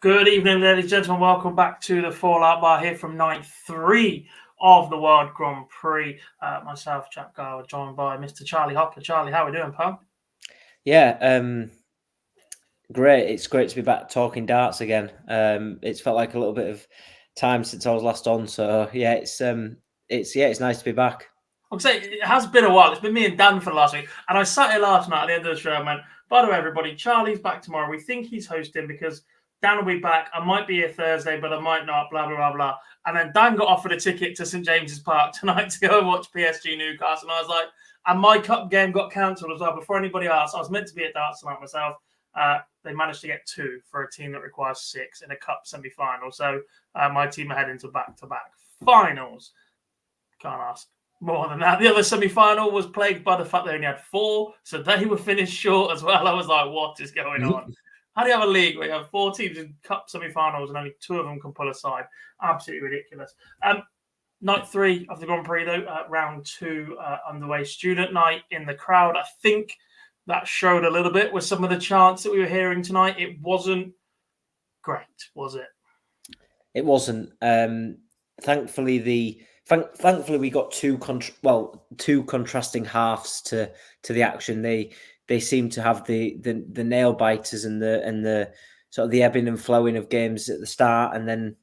Good evening, ladies and gentlemen. Welcome back to the Fallout Bar here from night 3 of the World Grand Prix. Myself, Jack Garwood, joined by Mr. Charlie Hopper. Charlie, how are we doing, pal? Yeah, great. It's great to be back talking darts again. It's felt like a little bit of time since I was last on. So yeah, it's nice to be back. I'll say it has been a while. It's been me and Dan for the last week. And I sat here last night at the end of the show and went, by the way, everybody, Charlie's back tomorrow. We think he's hosting because Dan will be back. I might be here Thursday, but I might not, blah, blah, blah, blah. And then Dan got offered a ticket to St. James's Park tonight to go and watch PSG Newcastle. And I was like, and my cup game got cancelled as well. Before anybody asked, I was meant to be at darts tonight myself. They managed to get 2 for a team that requires 6 in a cup semi-final. So my team are heading to back-to-back finals. Can't ask more than that. The other semi-final was plagued by the fact they only had 4, so they were finished short as well. I was like, what is going on? How do you have a league where you have 4 teams in cup semi-finals and only 2 of them can pull aside? Absolutely ridiculous. Night 3 of the Grand Prix, though, round 2 underway. Student night in the crowd. I think that showed a little bit with some of the chants that we were hearing tonight. It wasn't great, was it? It wasn't. Thankfully, we got two contrasting halves to the action. They seem to have the nail biters and the sort of the ebbing and flowing of games at the start, and then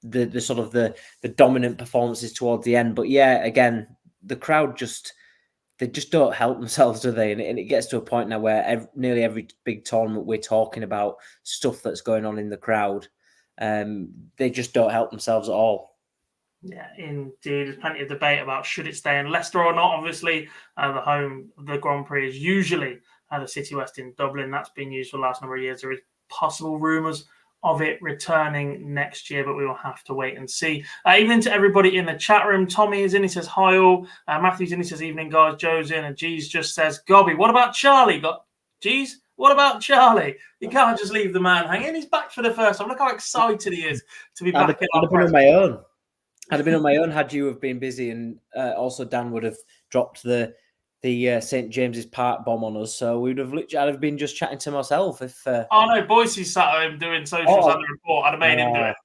the sort of the dominant performances towards the end. But yeah, again, the crowd just don't help themselves, do they? And it gets to a point now where nearly every big tournament we're talking about stuff that's going on in the crowd. They just don't help themselves at all. Yeah, indeed. There's plenty of debate about should it stay in Leicester or not. Obviously, the home of the Grand Prix is usually the City West in Dublin. That's been used for the last number of years. There is possible rumours of it returning next year, but we will have to wait and see. Evening to everybody in the chat room. Tommy is in. He says, hi all. Matthew's in. He says, evening, guys. Joe's in. And G's just says, Gobby, what about Charlie? G's? What about Charlie? You can't just leave the man hanging. He's back for the first time. Look how excited he is to be back. I'd have been on my own. I'd have been on my own had you have been busy, and also Dan would have dropped the St. James's Park bomb on us. So I'd have been just chatting to myself. If oh no, Boise sat at home doing socials and the report. I'd have made him do it,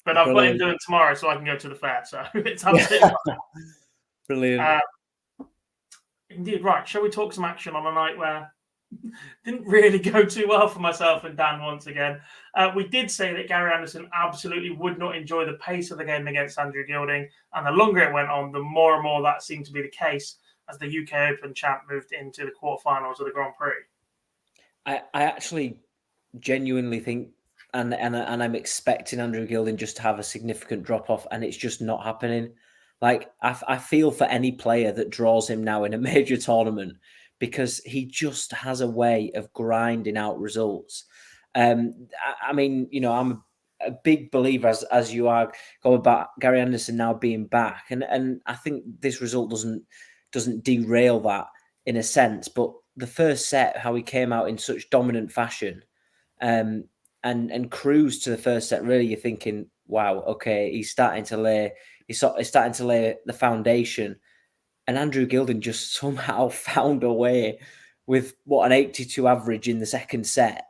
but I've got him doing it tomorrow, so I can go to the fair. So it's absolutely brilliant. Indeed, right. Shall we talk some action on a night where didn't really go too well for myself and Dan once again? We did say that Gary Anderson absolutely would not enjoy the pace of the game against Andrew Gilding, and the longer it went on, the more and more that seemed to be the case as the UK Open champ moved into the quarterfinals of the Grand Prix. I actually genuinely think, and I'm expecting Andrew Gilding just to have a significant drop off, and it's just not happening. Like I feel for any player that draws him now in a major tournament, because he just has a way of grinding out results. I mean, you know, I'm a big believer, as you are, about Gary Anderson now being back, and I think this result doesn't derail that in a sense. But the first set, how he came out in such dominant fashion, and cruised to the first set, really, you're thinking, wow, okay, he's starting to lay the foundation. And Andrew Gilding just somehow found a way with an 82 average in the second set.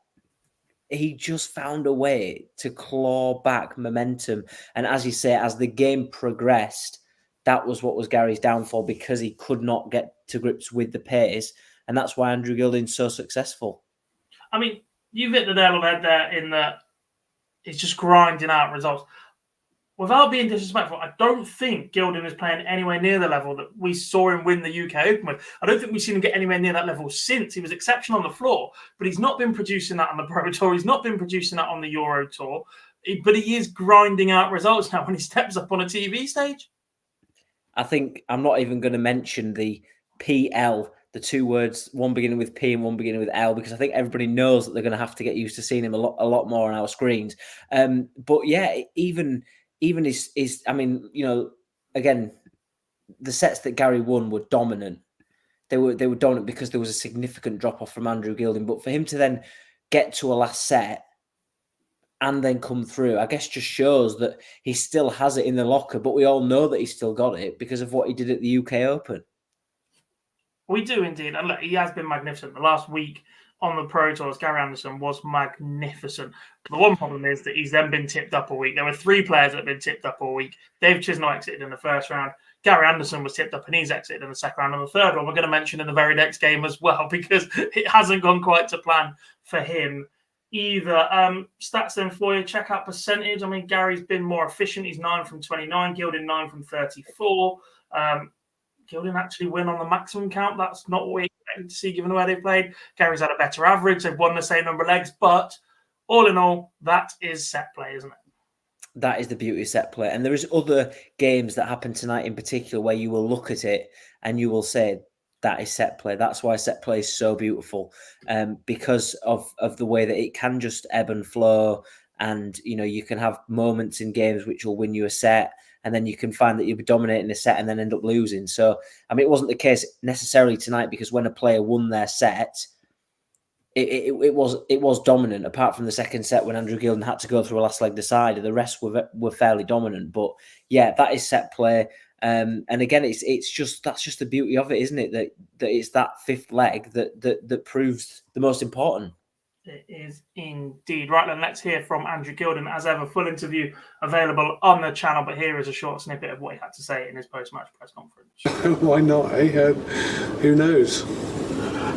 He just found a way to claw back momentum. And as you say, as the game progressed, that was what was Gary's downfall, because he could not get to grips with the pace. And that's why Andrew Gilding's so successful. I mean, you've hit the nail on the head there in that he's just grinding out results. Without being disrespectful, I don't think Gilding is playing anywhere near the level that we saw him win the UK Open with. I don't think we've seen him get anywhere near that level since. He was exceptional on the floor, but he's not been producing that on the Pro Tour. He's not been producing that on the Euro Tour. But he is grinding out results now when he steps up on a TV stage. I think I'm not even going to mention the PL, the 2 words, one beginning with P and one beginning with L, because I think everybody knows that they're going to have to get used to seeing him a lot more on our screens. But yeah, even his, I mean, you know, again, the sets that Gary won were dominant. They were dominant because there was a significant drop off from Andrew Gilding. But for him to then get to a last set and then come through, I guess just shows that he still has it in the locker. But we all know that he's still got it because of what he did at the UK Open. We do indeed. And look, he has been magnificent. The last week on the Pro Tours, Gary Anderson was magnificent. The one problem is that he's then been tipped up all week. There were 3 players that have been tipped up all week. Dave Chisnell exited in the first round. Gary Anderson was tipped up and he's exited in the second round. And the third one we're going to mention in the very next game as well, because it hasn't gone quite to plan for him either. Stats then for you, checkout percentage. I mean, Gary's been more efficient. He's 9 from 29, Gilding 9 from 34. Gilding actually win on the maximum count. That's not what we expected to see given the way they played. Gary's had a better average. They've won the same number of legs. But all in all, that is set play, isn't it? That is the beauty of set play. And there is other games that happen tonight in particular where you will look at it and you will say, that is set play. That's why set play is so beautiful, because of the way that it can just ebb and flow. And, you can have moments in games which will win you a set. And then you can find that you'll be dominating a set and then end up losing. So, I mean, it wasn't the case necessarily tonight, because when a player won their set, it was dominant. Apart from the second set when Andrew Gilding had to go through a last leg decider, the rest were fairly dominant. But yeah, that is set play. And again, that's just the beauty of it, isn't it? That it's that fifth leg that proves the most important. It is indeed. Right then, let's hear from Andrew Gilding. As ever, full interview available on the channel, but here is a short snippet of what he had to say in his post-match press conference. Why not, eh? Who knows?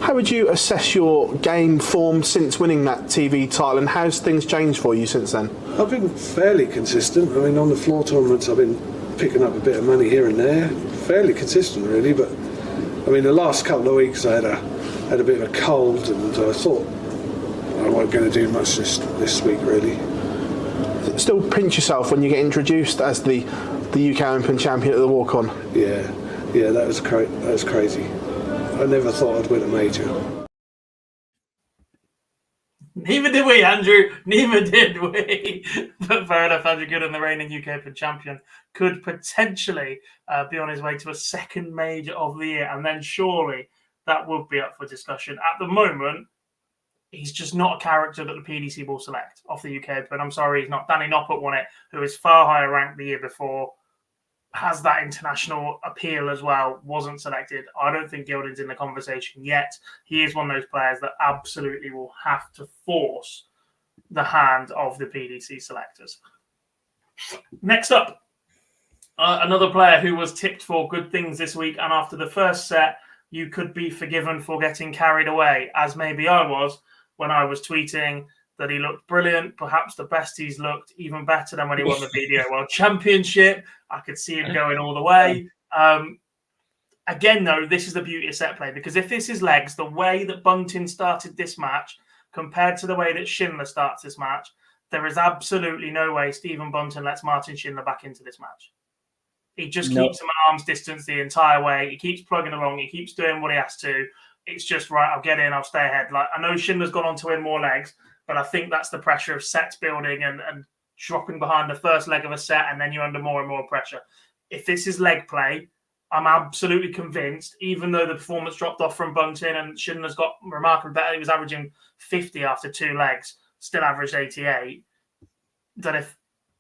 How would you assess your game form since winning that TV title, and how's things changed for you since then? I've been fairly consistent. I mean, on the floor tournaments, I've been picking up a bit of money here and there. Fairly consistent, really. But I mean, the last couple of weeks, I had a bit of a cold, and I thought I wasn't going to do much this week, really. Still pinch yourself when you get introduced as the UK Open champion at the walk-on. Yeah, that was crazy. I never thought I'd win a major. Neither did we, Andrew. Neither did we. But fair enough, Andrew Gilding, the reigning UK Open champion, could potentially be on his way to a second major of the year, and then surely that would be up for discussion. At the moment, he's just not a character that the PDC will select off the UK Open. I'm sorry, he's not. Danny Noppert won it, who is far higher ranked the year before, has that international appeal as well, wasn't selected. I don't think Gilding's in the conversation yet. He is one of those players that absolutely will have to force the hand of the PDC selectors. Next up, another player who was tipped for good things this week, and after the first set, you could be forgiven for getting carried away, as maybe I was when I was tweeting that he looked brilliant, perhaps the best he's looked, even better than when he won the BDO World Championship. I could see him going all the way. Again, though, this is the beauty of set play, because if this is legs, the way that Bunting started this match compared to the way that Schindler starts this match, there is absolutely no way Stephen Bunting lets Martin Schindler back into this match. He just keeps him at arm's distance the entire way. He keeps plugging along. He keeps doing what he has to. It's just, right, I'll get in, I'll stay ahead. Like, I know Schindler's gone on to win more legs, but I think that's the pressure of sets building and dropping behind the first leg of a set, and then you're under more and more pressure. If this is leg play, I'm absolutely convinced, even though the performance dropped off from Bunting and Schindler's got remarkably better, he was averaging 50 after 2 legs, still averaged 88, that if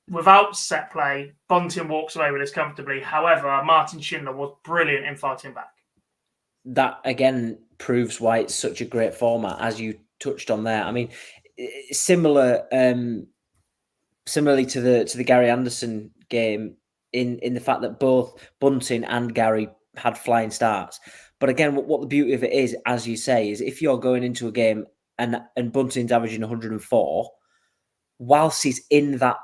without set play, Bunting walks away with this comfortably. However, Martin Schindler was brilliant in fighting back. That, again, proves why it's such a great format, as you touched on there. I mean, similarly to the Gary Anderson game, in the fact that both Bunting and Gary had flying starts. But again, what the beauty of it is, as you say, is if you're going into a game and Bunting's averaging 104, whilst he's in that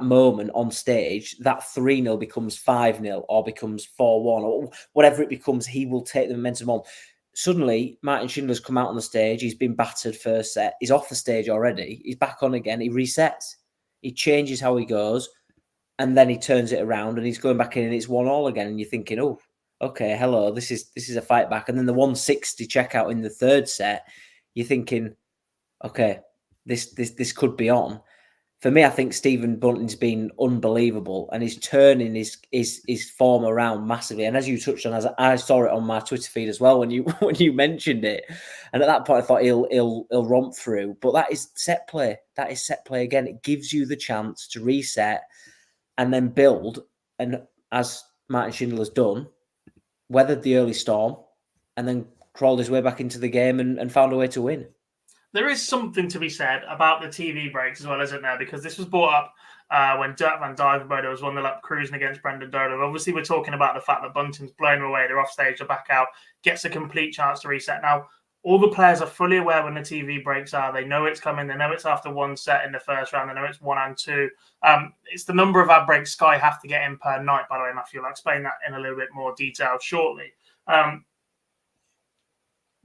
moment on stage, that 3-0 becomes 5-0 or becomes 4-1 or whatever it becomes, he will take the momentum on. Suddenly, Martin Schindler's come out on the stage. He's been battered first set. He's off the stage already. He's back on again. He resets. He changes how he goes, and then he turns it around and he's going back in and it's 1-1 again. And you're thinking, oh, okay, hello, this is a fight back. And then the 160 checkout in the third set, you're thinking, okay, this could be on. For me, I think Stephen Bunting's been unbelievable, and he's turning his form around massively. And as you touched on, as I saw it on my Twitter feed as well when you mentioned it, and at that point I thought he'll romp through. But that is set play. That is set play again. It gives you the chance to reset and then build. And as Martin Schindler's done, weathered the early storm, and then crawled his way back into the game and found a way to win. There is something to be said about the TV breaks as well, isn't there? Because this was brought up when Dirk van Dijvenbode was 1-0 up cruising against Brendan Dolan. Obviously, we're talking about the fact that Bunting's blown away. They're off stage, they're back out, gets a complete chance to reset. Now, all the players are fully aware when the TV breaks are. They know it's coming. They know it's after one set in the first round. They know it's 1 and 2. It's the number of ad breaks Sky have to get in per night, by the way, Matthew. I'll explain that in a little bit more detail shortly.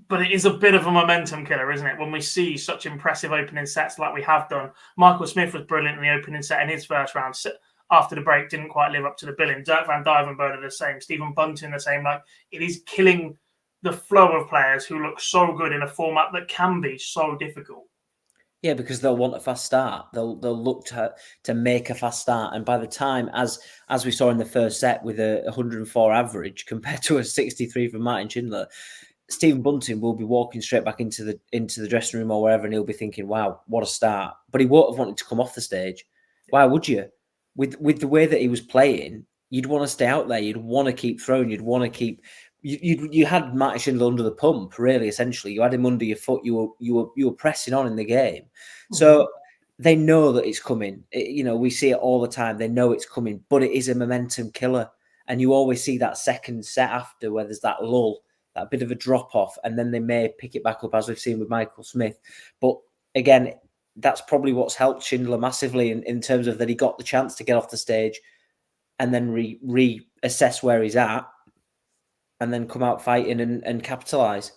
But it is a bit of a momentum killer, isn't it? When we see such impressive opening sets like we have done. Michael Smith was brilliant in the opening set in his first round. After the break, didn't quite live up to the billing. Dirk van Dijvenbode the same. Stephen Bunting the same. Like, it is killing the flow of players who look so good in a format that can be so difficult. Yeah, because they'll want a fast start. They'll look to make a fast start, and by the time, as we saw in the first set with a 104 average compared to a 63 from Martin Schindler, Stephen Bunting will be walking straight back into the dressing room or wherever, and he'll be thinking, "Wow, what a start!" But he won't have wanted to come off the stage. Why would you? With the way that he was playing, you'd want to stay out there. You'd want to keep throwing. You'd want to keep. You had Martin Schindler under the pump, really. Essentially, you had him under your foot. You were pressing on in the game, so they know that it's coming. We see it all the time. They know it's coming, but it is a momentum killer, and you always see that second set after where there's that lull, that bit of a drop off, and then they may pick it back up, as we've seen with Michael Smith. But again, that's probably what's helped Schindler massively in terms of that he got the chance to get off the stage and then reassess where he's at, and then come out fighting and capitalise.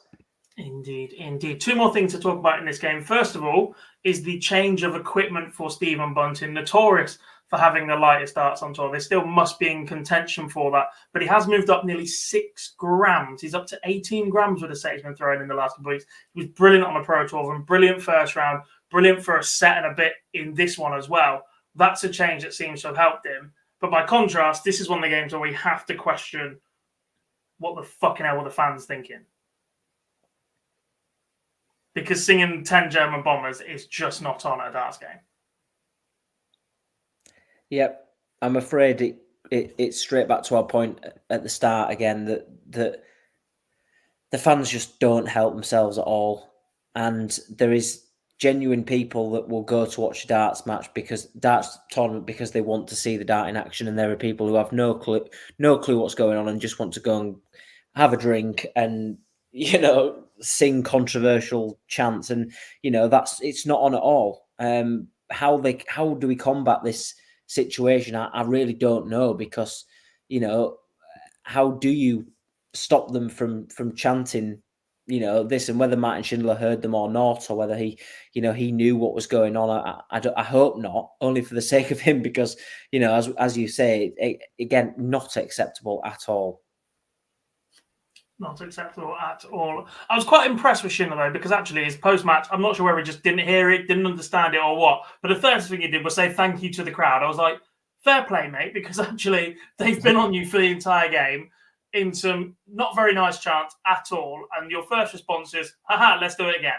Indeed. Two more things to talk about in this game. First of all, is the change of equipment for Stephen Bunting, notorious for having the lightest darts on tour. They still must be in contention for that, but he has moved up nearly 6 grams. He's up to 18 grams with the set he's been throwing in the last couple of weeks. He was brilliant on the Pro Tour and brilliant first round, brilliant for a set and a bit in this one as well. That's a change that seems to have helped him. But by contrast, this is one of the games where we have to question what the fucking hell were the fans thinking? Because singing 10 German Bombers is just not on a darts game. Yep. I'm afraid it's straight back to our point at the start again, that the fans just don't help themselves at all. And there is genuine people that will go to watch a darts tournament because they want to see the dart in action, and there are people who have no clue what's going on and just want to go and have a drink and sing controversial chants, and it's not on at all. How do we combat this situation? I really don't know, because how do you stop them from chanting this, and whether Martin Schindler heard them or not, or whether he knew what was going on. I hope not, only for the sake of him, because as you say, again, not acceptable at all. Not acceptable at all. I was quite impressed with Schindler, though, because actually his post-match, I'm not sure whether he just didn't hear it, didn't understand it or what, but the first thing he did was say thank you to the crowd. I was like, fair play, mate, because actually they've been on you for the entire game in some not very nice chants at all, and your first response is, haha, let's do it again.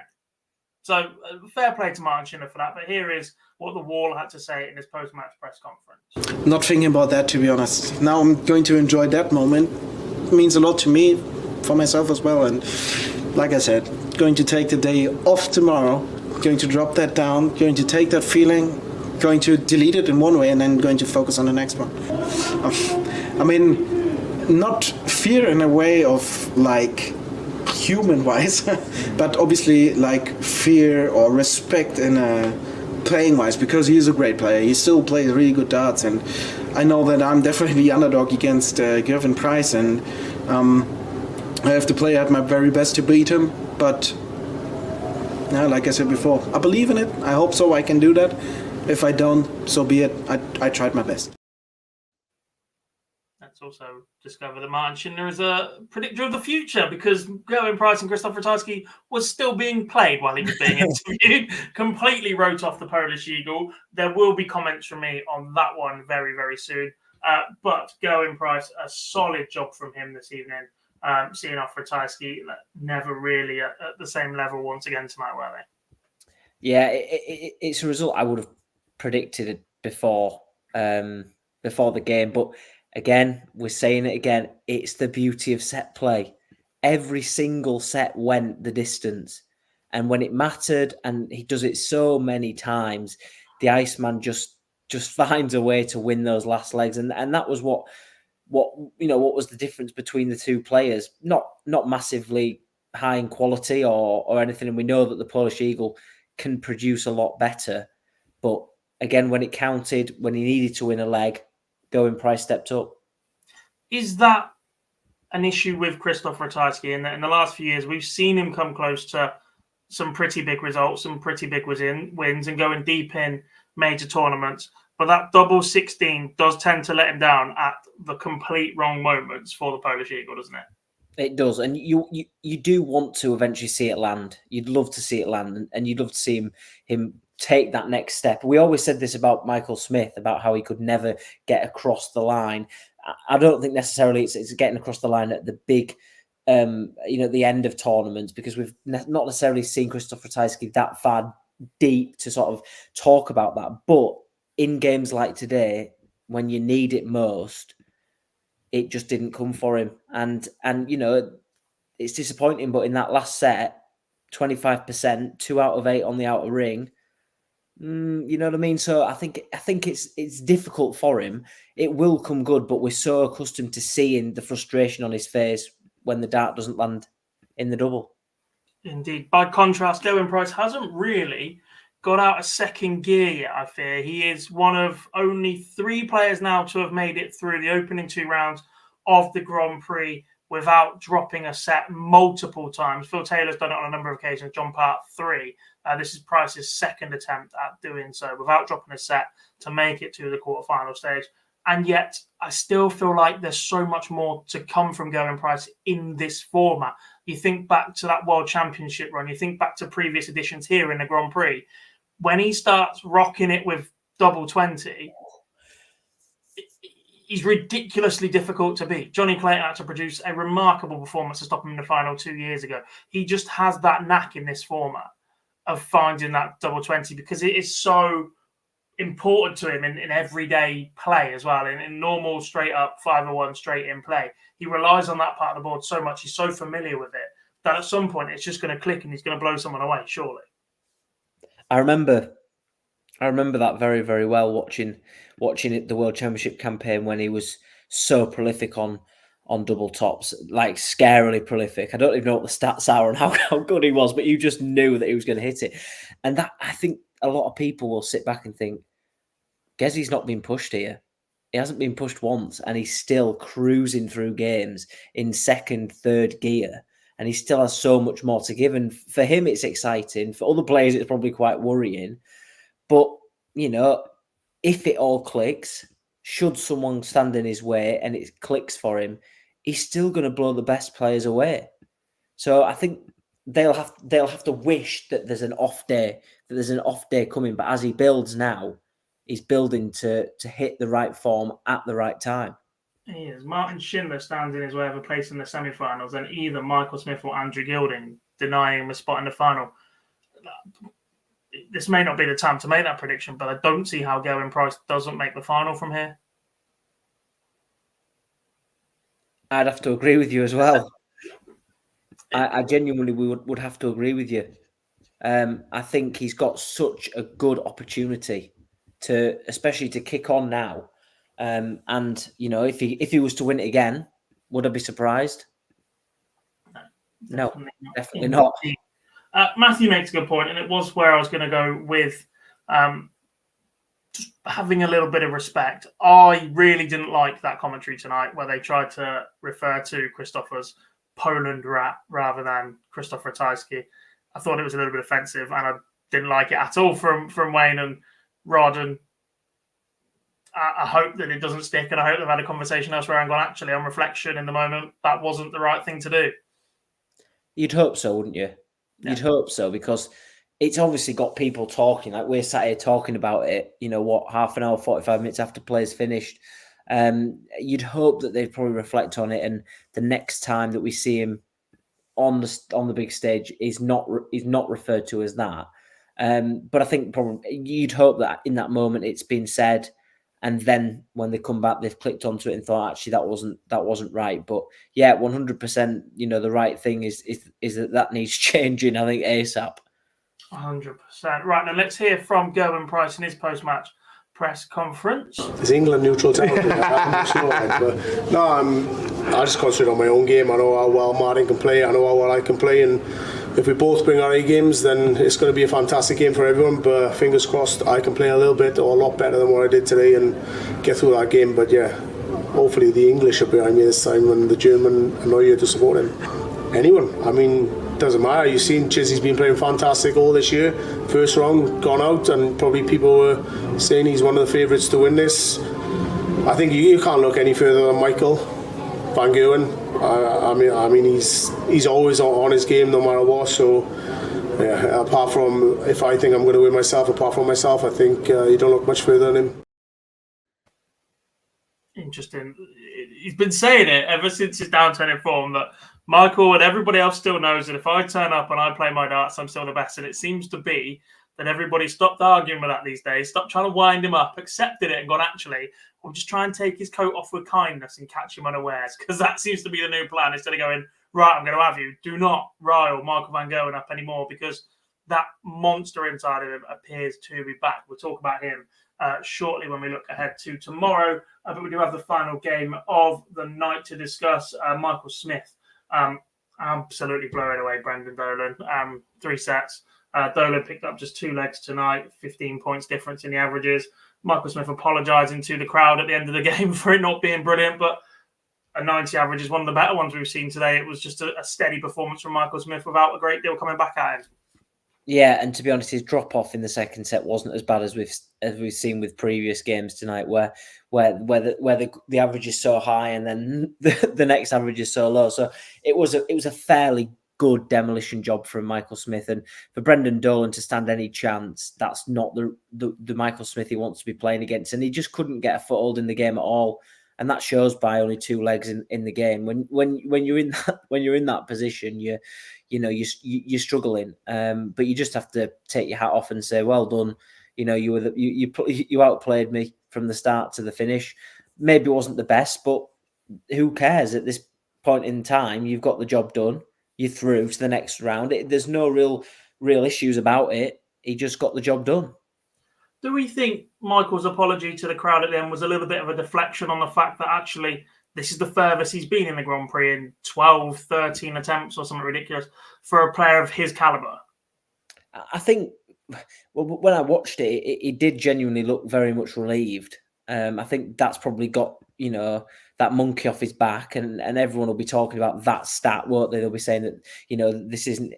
So fair play to Martin Schindler for that, but here is what the Wall had to say in his post-match press conference. Not thinking about that, to be honest. Now I'm going to enjoy that moment. It means a lot to me, for myself as well, and like I said, going to take the day off tomorrow, going to drop that down, going to take that feeling, going to delete it in one way, and then going to focus on the next one. I mean, not fear in a way of like human-wise, but obviously like fear or respect in a playing-wise, because he is a great player. He still plays really good darts, and I know that I'm definitely the underdog against Gervin Price, and I have to play at my very best to beat him, but like I said before, I believe in it. I hope so I can do that. If I don't, so be it. I tried my best. Let's also discover that Martin Schindler is a predictor of the future, because Gerwin Price and Krzysztof Ratajski was still being played while he was being interviewed. Completely wrote off the Polish Eagle. There will be comments from me on that one very, very soon. But Gerwin Price, a solid job from him this evening. Seeing off Ratajski, never really at the same level once again tonight, were they? Yeah, it's a result I would have predicted it before the game. But again, we're saying it again, it's the beauty of set play. every single set went the distance. And when it mattered, and he does it so many times, the Iceman just finds a way to win those last legs. And that was what was the difference between the two players. Not massively high in quality or anything. And we know that the Polish Eagle can produce a lot better. But again, when it counted, when he needed to win a leg, Going Price stepped up. Is that an issue with Krzysztof Ratajski in that in the last few years we've seen him come close to some pretty big results, some pretty big wins, and going deep in major tournaments. But that double 16 does tend to let him down at the complete wrong moments for the Polish Eagle, doesn't it? It does, and you do want to eventually see it land. You'd love to see it land, and you'd love to see him take that next step. We always said this about Michael Smith, about how he could never get across the line. I don't think necessarily it's getting across the line at the big, the end of tournaments, because we've not necessarily seen Krzysztof Ratajski that far deep to sort of talk about that. But in games like today, when you need it most, it just didn't come for him. And it's disappointing, but in that last set, 25%, 2 out of 8 on the outer ring. You know what I mean? So I think it's difficult for him. It will come good, but we're so accustomed to seeing the frustration on his face when the dart doesn't land in the double. Indeed. By contrast, Going Price hasn't really got out of second gear yet, I fear. He is one of only 3 players now to have made it through the opening 2 rounds of the Grand Prix without dropping a set multiple times. Phil Taylor's done it on a number of occasions, John Part 3. This is Price's second attempt at doing so without dropping a set to make it to the quarterfinal stage. And yet, I still feel like there's so much more to come from Going Price in this format. You think back to that World Championship run, you think back to previous editions here in the Grand Prix. When he starts rocking it with double 20, he's ridiculously difficult to beat. Johnny Clayton had to produce a remarkable performance to stop him in the final 2 years ago. He just has that knack in this format of finding that double 20 because it is so important to him in everyday play as well. In normal, straight up 501 straight in play, he relies on that part of the board so much. He's so familiar with it that at some point it's just going to click and he's going to blow someone away, surely. I remember that very, very well watching it, the World Championship campaign, when he was so prolific on double tops, like scarily prolific. I don't even know what the stats are and how good he was, but you just knew that he was going to hit it. And that, I think a lot of people will sit back and think, Gezzy's not been pushed here. He hasn't been pushed once, and he's still cruising through games in second, third gear, and he still has so much more to give. And for him, it's exciting. For other players, it's probably quite worrying. But, if it all clicks, should someone stand in his way and it clicks for him, he's still going to blow the best players away. So I think they'll have to wish that there's an off day coming. But as he builds now, he's building to hit the right form at the right time. He is. Martin Schindler stands in his way of a place in the semi-finals, and either Michael Smith or Andrew Gilding denying him a spot in the final. This may not be the time to make that prediction, but I don't see how Going Price doesn't make the final from here. I'd have to agree with you as well. I genuinely would have to agree with you. I think he's got such a good opportunity especially to kick on now. And if he was to win it again, would I be surprised? No, definitely not. Matthew makes a good point, and it was where I was going to go with just having a little bit of respect. I really didn't like that commentary tonight where they tried to refer to Krzysztof as Poland rat rather than Krzysztof Ratajski. I thought it was a little bit offensive, and I didn't like it at all from Wayne and Rod. And I hope that it doesn't stick, and I hope they've had a conversation elsewhere and gone, actually, on reflection in the moment, that wasn't the right thing to do. You'd hope so, wouldn't you? Yeah. You'd hope so, because it's obviously got people talking. Like, we're sat here talking about it, half an hour, 45 minutes after play's finished. You'd hope that they'd probably reflect on it, and the next time that we see him on the big stage is not referred to as that. But I think probably you'd hope that in that moment it's been said, And then when they come back, they've clicked onto it and thought, actually, that wasn't right. But yeah, 100%. The right thing is that needs changing. I think ASAP. 100%. Right, now let's hear from Gerwyn Price in his post-match press conference. Is England neutral territory? I'm not sure, but no, I just concentrate on my own game. I know how well Martin can play. I know how well I can play, and if we both bring our A games, then it's going to be a fantastic game for everyone. But fingers crossed, I can play a little bit or a lot better than what I did today and get through that game. But yeah, hopefully the English are behind me this time, and the German are not here to support him. Anyone, I mean, doesn't matter. You've seen Chizzy's been playing fantastic all this year. First round, gone out, and probably people were saying he's one of the favourites to win this. I think you can't look any further than Michael van Gerwen. I mean, he's always on his game no matter what. So yeah, apart from if I think I'm going to win myself, apart from myself, I think you don't look much further than him. Interesting. He's been saying it ever since his downturn form that Michael and everybody else still knows that if I turn up and I play my darts, I'm still the best. And it seems to be that everybody stopped arguing with that these days, stopped trying to wind him up, accepted it and gone, actually, we'll just try and take his coat off with kindness and catch him unawares. Because that seems to be the new plan. Instead of going, right, I'm going to have you, do not rile Michael van Gerwen up anymore, because that monster inside of him appears to be back. We'll talk about him shortly when we look ahead to tomorrow. But we do have the final game of the night to discuss. Michael Smith absolutely blowing away Brendan Dolan. 3 sets. Dolan picked up just 2 legs tonight, 15 points difference in the averages. Michael Smith apologising to the crowd at the end of the game for it not being brilliant, but a 90 average is one of the better ones we've seen today. It was just a steady performance from Michael Smith without a great deal coming back at him. Yeah, and to be honest, his drop off in the second set wasn't as bad as we've seen with previous games tonight, where the average is so high and then the next average is so low. So it was a fairly good demolition job from Michael Smith, and for Brendan Dolan to stand any chance, that's not the Michael Smith he wants to be playing against, and he just couldn't get a foothold in the game at all, and that shows by only 2 legs in the game. When you're in that position, you're struggling, but you just have to take your hat off and say, well done. You outplayed me from the start to the finish. Maybe it wasn't the best, but who cares at this point in time? You've got the job done. You're through to the next round. There's no real issues about it. He just got the job done. Do we think Michael's apology to the crowd at the end was a little bit of a deflection on the fact that actually this is the furthest he's been in the Grand Prix in 12, 13 attempts or something ridiculous for a player of his caliber? I think when I watched it, it did genuinely look very much relieved. I think that's probably got, that monkey off his back, and everyone will be talking about that stat, won't they? They'll be saying that, this isn't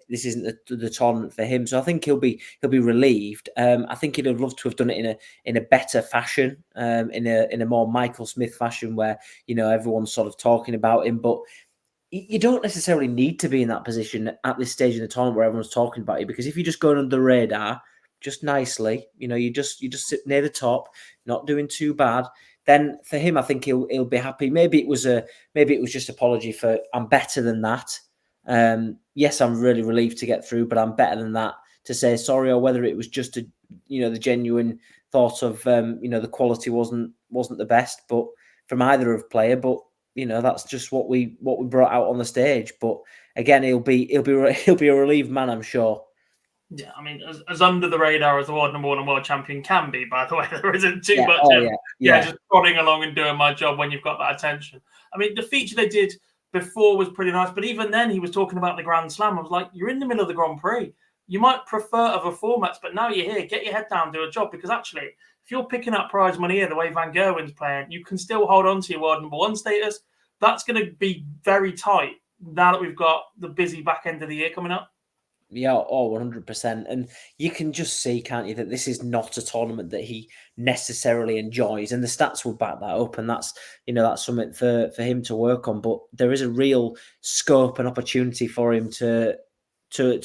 the tournament for him. So I think he'll be relieved. I think he'd have loved to have done it in a better fashion, in a more Michael Smith fashion, where everyone's sort of talking about him. But you don't necessarily need to be in that position at this stage in the tournament where everyone's talking about you, because if you just go under the radar, just nicely, you just sit near the top, not doing too bad, then for him, I think he'll be happy. Maybe it was just apology for I'm better than that. Yes, I'm really relieved to get through, but I'm better than that, to say sorry, or whether it was just the genuine thought of the quality wasn't the best, but from either of player. But that's just what we brought out on the stage. But again, he'll be a relieved man, I'm sure. Yeah, I mean, as under the radar as the world number 1 and world champion can be, by the way, there isn't too much. Just plodding along and doing my job when you've got that attention. I mean, the feature they did before was pretty nice, but even then he was talking about the Grand Slam. I was like, you're in the middle of the Grand Prix. You might prefer other formats, but now you're here. Get your head down, do a job, because actually, if you're picking up prize money here the way Van Gerwen's playing, you can still hold on to your world number 1 status. That's going to be very tight now that we've got the busy back end of the year coming up. Yeah, 100%. And you can just see, can't you, that this is not a tournament that he necessarily enjoys. And the stats will back that up. And that's, that's something for him to work on. But there is a real scope and opportunity for him to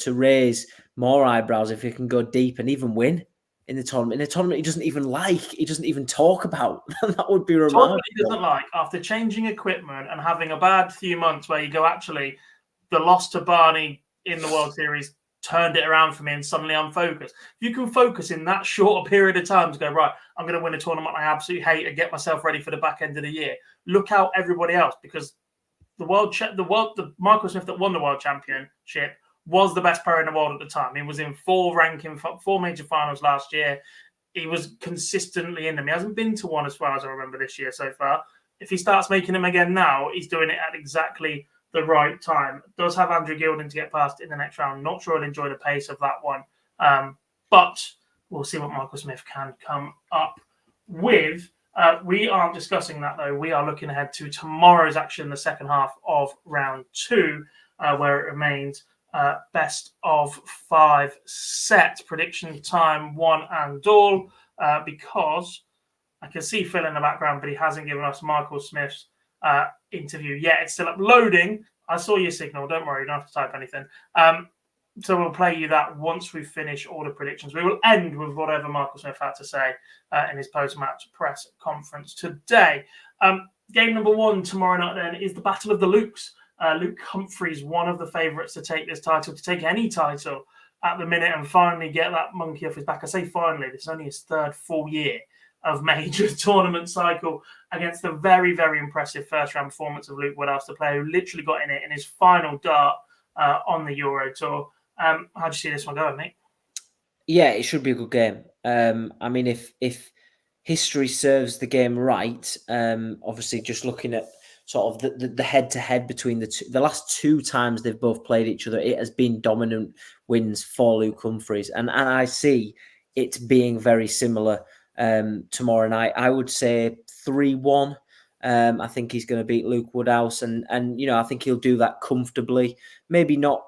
raise more eyebrows if he can go deep and even win in the tournament. In a tournament he doesn't even talk about. That would be remarkable. He doesn't like, after changing equipment and having a bad few months where you go, actually, the loss to Barney in the World Series turned it around for me and suddenly I'm focused. If you can focus in that short period of time to go, right, I'm going to win a tournament I absolutely hate and get myself ready for the back end of the year. Look out everybody else, because the Michael Smith that won the world championship was the best player in the world at the time. He was in four major finals last year. He was consistently in them. He hasn't been to one as far as I remember this year so far. If he starts making them again now, he's doing it at exactly the right time. Does have Andrew Gilding to get past in the next round. Not sure I'll enjoy the pace of that one. But we'll see what Michael Smith can come up with. We aren't discussing that, though. We are looking ahead to tomorrow's action, the second half of round 2, where it remains best of 5 set. Prediction time, one and all, because I can see Phil in the background, but he hasn't given us Michael Smith's interview yet. It's still uploading. I saw your signal. Don't worry. You don't have to type anything. So we'll play you that once we finish all the predictions. We will end with whatever Michael Smith had to say in his post-match press conference today. Game number 1 tomorrow night then is the Battle of the Lukes. Luke Humphries, one of the favourites to take this title, to take any title at the minute and finally get that monkey off his back. I say finally, this is only his 3rd full year of major tournament cycle against the very, very impressive first-round performance of Luke Woodhouse, the player who literally got in it in his final dart on the Euro Tour. How do you see this one going, mate? Yeah, it should be a good game. I mean, if history serves the game right, obviously just looking at sort of the head-to-head between the last 2 times they've both played each other, it has been dominant wins for Luke Humphries. And I see it being very similar tomorrow night. I would say 3-1. I think he's going to beat Luke Woodhouse, and I think he'll do that comfortably. Maybe not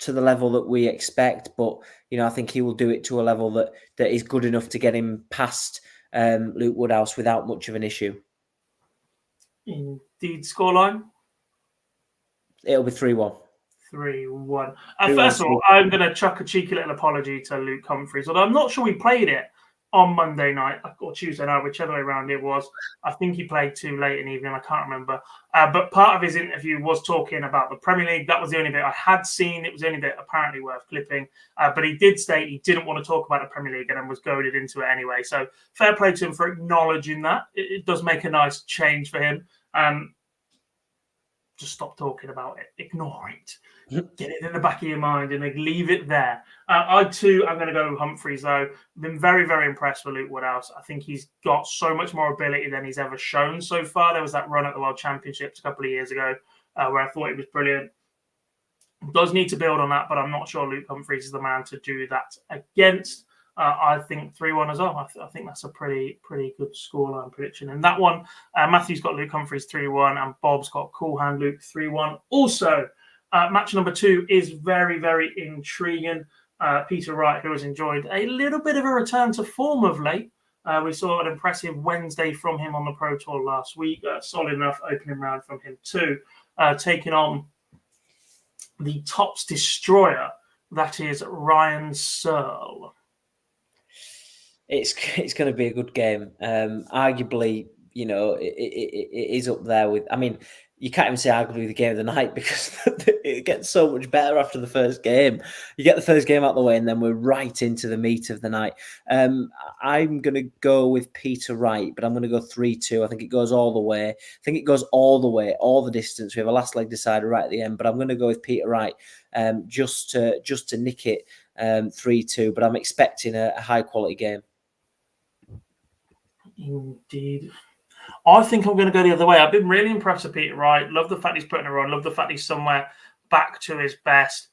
to the level that we expect, but I think he will do it to a level that is good enough to get him past Luke Woodhouse without much of an issue. Indeed, scoreline? It'll be 3-1. 3-1. First of all, I'm going to chuck a cheeky little apology to Luke Humphries, although I'm not sure we played it on Monday night or Tuesday night, whichever way around it was. I think he played too late in the evening. I can't remember. But part of his interview was talking about the Premier League. That was the only bit I had seen. It was the only bit apparently worth clipping. But he did state he didn't want to talk about the Premier League and was goaded into it anyway. So fair play to him for acknowledging that. It does make a nice change for him. Just stop talking about it. Ignore it. Get it in the back of your mind and leave it there. I too am going to go with Humphries, though. Been very, very impressed with Luke Woodhouse. I think he's got so much more ability than he's ever shown so far. There was that run at the World Championships a couple of years ago where I thought he was brilliant. Does need to build on that, but I'm not sure Luke Humphries is the man to do that against. I think 3-1 as well. I think that's a pretty good scoreline prediction. And that one, Matthew's got Luke Humphries 3-1 and Bob's got Cool Hand Luke 3-1. Also, match number 2 is very, very intriguing. Peter Wright, who has enjoyed a little bit of a return to form of late. We saw an impressive Wednesday from him on the Pro Tour last week. Solid enough opening round from him too. Taking on the tops destroyer, that is Ryan Searle. It's going to be a good game. Arguably, it is up there with. I mean, you can't even say arguably the game of the night because it gets so much better after the first game. You get the first game out of the way, and then we're right into the meat of the night. I'm going to go with Peter Wright, but I'm going to go 3-2. I think it goes all the way. I think it goes all the way, all the distance. We have a last leg decider right at the end, but I'm going to go with Peter Wright just to nick it 3-2. But I'm expecting a high quality game. Indeed. I think I'm going to go the other way. I've been really impressed with Peter Wright. Love the fact he's putting her on. Love the fact he's somewhere back to his best.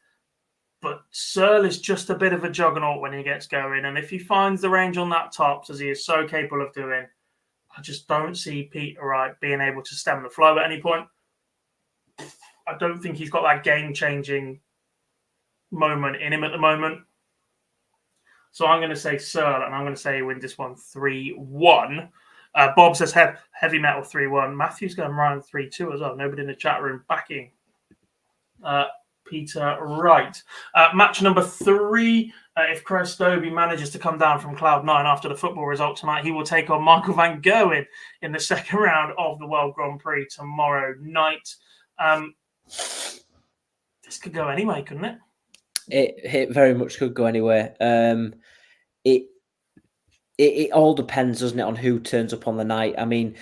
But Searle is just a bit of a juggernaut when he gets going. And if he finds the range on that tops, as he is so capable of doing, I just don't see Peter Wright being able to stem the flow at any point. I don't think he's got that game-changing moment in him at the moment. So I'm going to say Searle, and I'm going to say he wins this one 3-1. Bob says heavy metal 3-1. Matthew's going Ryan 3-2 as well. Nobody in the chat room backing Peter Wright. Match number 3. If Chris Dobie manages to come down from Cloud 9 after the football result tonight, he will take on Michael van Gerwen in the second round of the World Grand Prix tomorrow night. This could go anyway, couldn't it? It very much could go anywhere. It all depends, doesn't it, on who turns up on the night. I mean,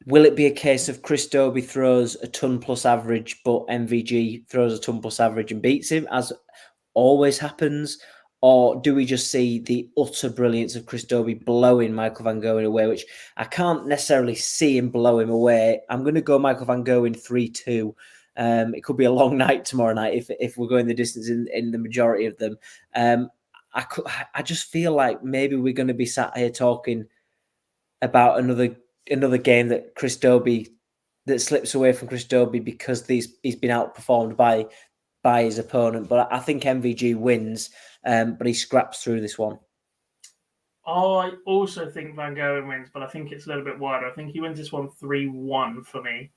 will it be a case of Chris Dobie throws a ton plus average, but MVG throws a ton plus average and beats him, as always happens? Or do we just see the utter brilliance of Chris Dobie blowing Michael Van Gerwen away, which I can't necessarily see him blow him away. I'm going to go Michael Van Gerwen 3-2. It could be a long night tomorrow night if we're going the distance in the majority of them. I just feel like maybe we're going to be sat here talking about another game that Chris Dobie that slips away from Chris Dobie because he's been outperformed by his opponent. But I think MVG wins, but he scraps through this one. I also think Van Gerwen wins, but I think it's a little bit wider. I think he wins this one 3-1 for me.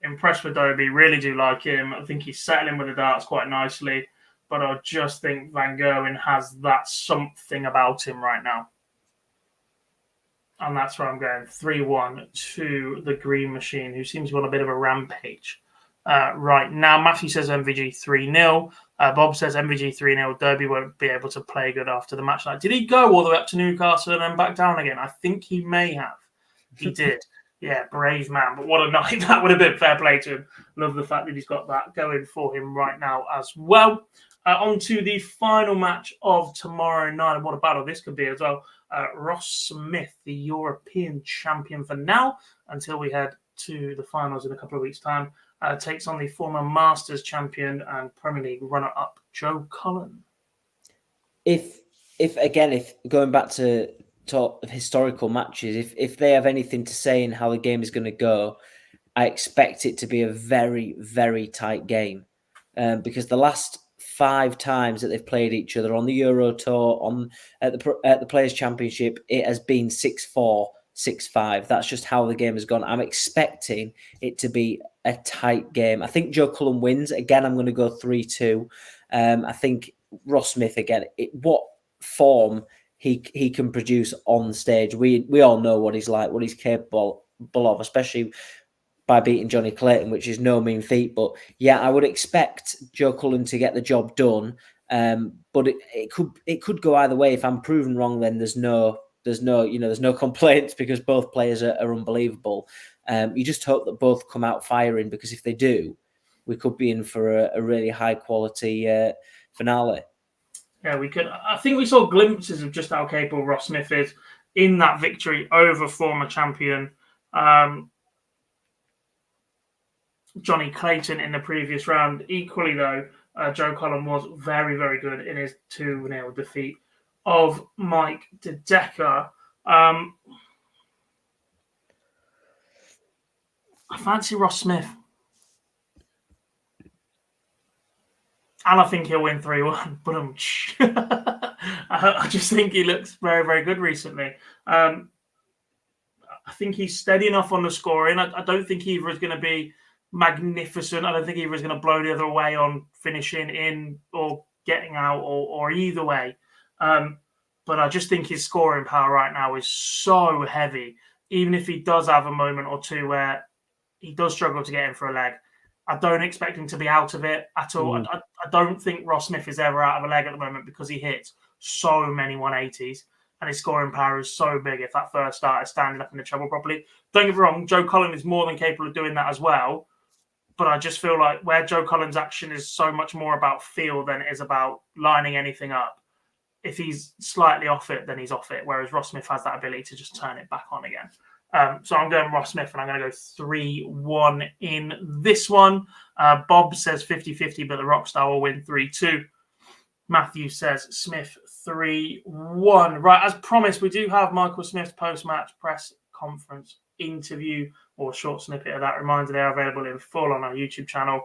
Impressed with Dobie, really do like him. I think he's settling with the darts quite nicely, but I just think Van Gerwen has that something about him right now. And that's where I'm going 3-1 to the Green Machine, who seems to be on a bit of a rampage right now. Matthew says MVG 3-0. Bob says MVG 3-0. Dobie won't be able to play good after the match. Did he go all the way up to Newcastle and then back down again? I think he may have. He did. Yeah, brave man. But what a night that would have been. Fair play to him. Love the fact that he's got that going for him right now as well. On to the final match of tomorrow night. And what a battle this could be as well. Ross Smith, the European champion for now, until we head to the finals in a couple of weeks' time, takes on the former Masters champion and Premier League runner-up Joe Cullen. If going back to talk of historical matches, if they have anything to say in how the game is going to go, I expect it to be a very, very tight game, because the last 5 times that they've played each other on the Euro Tour, at the Players' Championship, it has been 6-4, 6-5. That's just how the game has gone. I'm expecting it to be a tight game. I think Joe Cullen wins. Again, I'm going to go 3-2. I think Ross Smith, again, what form he can produce on stage. We all know what he's like, what he's capable of, especially by beating Johnny Clayton, which is no mean feat. But yeah, I would expect Joe Cullen to get the job done. But it could go either way. If I'm proven wrong, then there's no complaints, because both players are unbelievable. You just hope that both come out firing, because if they do, we could be in for a really high quality finale. Yeah, we could. I think we saw glimpses of just how capable Ross Smith is in that victory over former champion Johnny Clayton in the previous round. Equally, though, Joe Cullen was very, very good in his 2-0 defeat of Mike De Decker. I fancy Ross Smith. And I think he'll win 3-1. But I just think he looks very, very good recently. I think he's steady enough on the scoring. I don't think either is going to be magnificent. I don't think either is going to blow the other way on finishing in or getting out or either way. But I just think his scoring power right now is so heavy. Even if he does have a moment or two where he does struggle to get in for a leg, I don't expect him to be out of it at all. I don't think Ross Smith is ever out of a leg at the moment, because he hits so many 180s and his scoring power is so big if that first starter standing up in the treble properly. Don't get me wrong, Joe Cullen is more than capable of doing that as well. But I just feel like where Joe Cullen's action is so much more about feel than it is about lining anything up. If he's slightly off it, then he's off it. Whereas Ross Smith has that ability to just turn it back on again. So I'm going Ross Smith, and I'm going to go 3-1 in this one. Bob says 50-50, but the Rockstar will win 3-2. Matthew says Smith 3-1. Right, as promised, we do have Michael Smith's post-match press conference interview, or a short snippet of that. Reminder, they are available in full on our YouTube channel.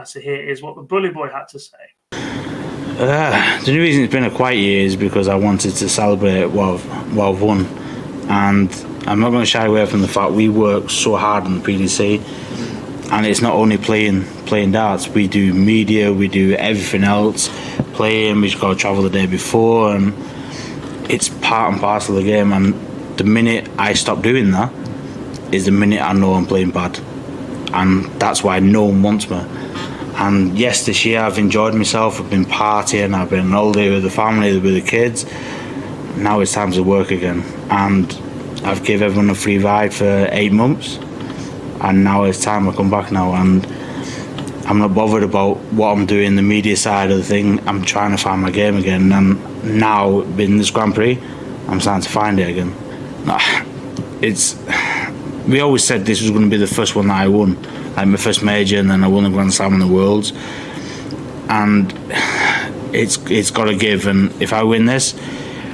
So here is what the Bully Boy had to say. The only reason it's been a quiet year is because I wanted to celebrate what I've won. And I'm not going to shy away from the fact we work so hard on the PDC, and it's not only playing darts. We do media, we do everything else, playing. We just got to travel the day before, and it's part and parcel of the game. And the minute I stop doing that is the minute I know I'm playing bad, and that's why no one wants me. And yes, this year I've enjoyed myself. I've been partying, I've been on holiday with the family, with the kids. Now it's time to work again. And I've given everyone a free ride for 8 months. And now it's time I come back now. And I'm not bothered about what I'm doing, the media side of the thing. I'm trying to find my game again. And now, in this Grand Prix, I'm starting to find it again. We always said this was going to be the first one that I won. Like my first major, and then I won the Grand Slam in the Worlds. And it's got to give. And if I win this,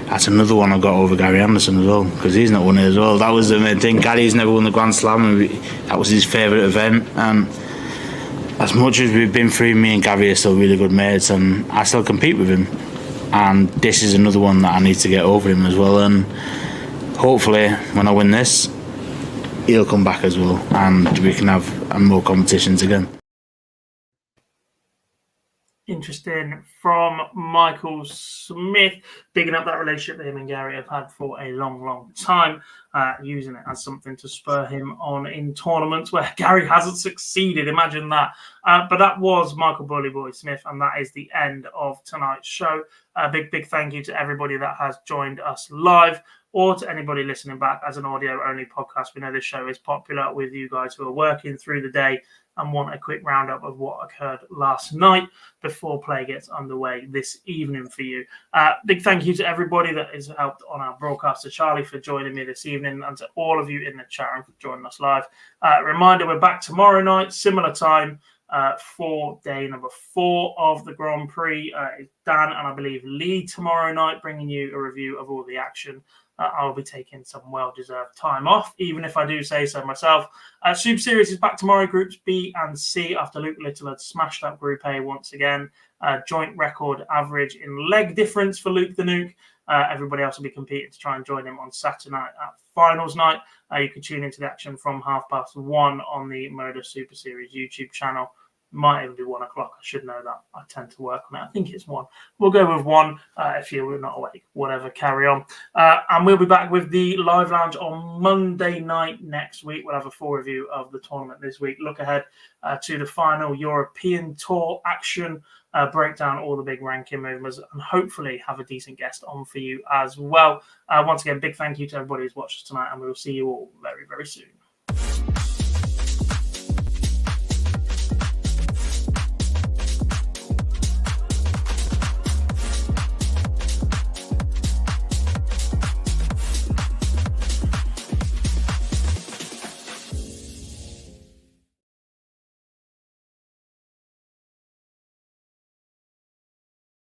that's another one I've got over Gary Anderson as well, because he's not won it as well. That was the main thing. Gary's never won the Grand Slam, and that was his favourite event. And as much as we've been through, me and Gary are still really good mates, and I still compete with him. And this is another one that I need to get over him as well. And hopefully, when I win this, he'll come back as well, and we can have more competitions again. Interesting from Michael Smith, bigging up that relationship that him and Gary have had for a long, long time, using it as something to spur him on in tournaments where Gary hasn't succeeded. Imagine that. But that was Michael Bully Boy Smith, and that is the end of tonight's show. A big thank you to everybody that has joined us live, or to anybody listening back as an audio-only podcast. We know this show is popular with you guys who are working through the day and want a quick roundup of what occurred last night before play gets underway this evening for you. Big thank you to everybody that has helped on our broadcast, to Charlie for joining me this evening, and to all of you in the chat room for joining us live. Reminder, we're back tomorrow night, similar time, for day number 4 of the Grand Prix. It's Dan and I believe Lee tomorrow night, bringing you a review of all the action. I'll be taking some well-deserved time off, even if I do say so myself. Super Series is back tomorrow, Groups B and C, after Luke Little had smashed up Group A once again. Joint record average in leg difference for Luke the Nuke. Everybody else will be competing to try and join him on Saturday night at finals night. You can tune into the action from 1:30 on the Moda Super Series YouTube channel. Might even be 1 o'clock. I should know that. I tend to work on it. I think it's 1. We'll go with 1. If you're not awake, whatever, carry on. And we'll be back with the live lounge on Monday night next week. We'll have a full review of the tournament this week. Look ahead to the final European Tour action. Break down all the big ranking movements, and hopefully have a decent guest on for you as well. Once again, big thank you to everybody who's watched us tonight, and we will see you all very, very soon.